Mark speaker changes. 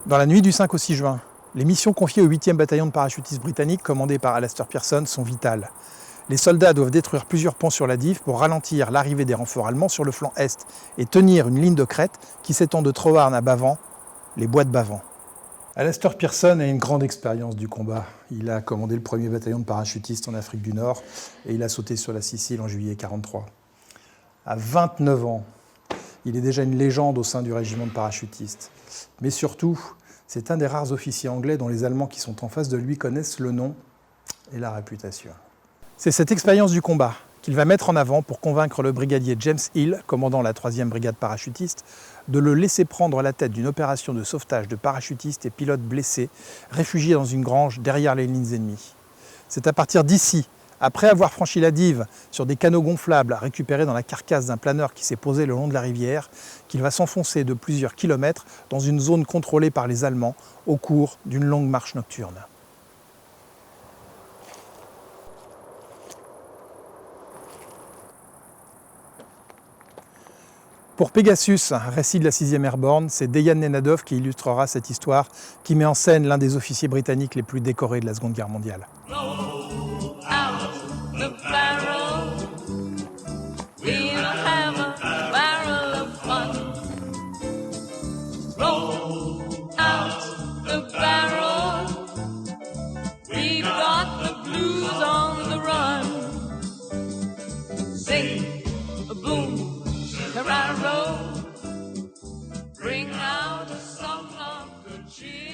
Speaker 1: Dans la nuit du 5 au 6 juin, les missions confiées au 8e bataillon de parachutistes britanniques commandé par Alastair Pearson sont vitales. Les soldats doivent détruire plusieurs ponts sur la Dive pour ralentir l'arrivée des renforts allemands sur le flanc est et tenir une ligne de crête qui s'étend de Troarn à Bavent, les bois de Bavent. Alastair Pearson a une grande expérience du combat. Il a commandé le 1er bataillon de parachutistes en Afrique du Nord et il a sauté sur la Sicile en juillet 1943. À 29 ans, il est déjà une légende au sein du régiment de parachutistes. Mais surtout, c'est un des rares officiers anglais dont les Allemands qui sont en face de lui connaissent le nom et la réputation. C'est cette expérience du combat qu'il va mettre en avant pour convaincre le brigadier James Hill, commandant la 3e brigade parachutiste, de le laisser prendre la tête d'une opération de sauvetage de parachutistes et pilotes blessés, réfugiés dans une grange derrière les lignes ennemies. C'est à partir d'ici, après avoir franchi la Dive sur des canots gonflables récupérés dans la carcasse d'un planeur qui s'est posé le long de la rivière, qu'il va s'enfoncer de plusieurs kilomètres dans une zone contrôlée par les Allemands au cours d'une longue marche nocturne. Pour Pegasus, un récit de la 6e Airborne, c'est Dejan Nenadov qui illustrera cette histoire qui met en scène l'un des officiers britanniques les plus décorés de la Seconde Guerre mondiale.
Speaker 2: Bring out a song of good cheer.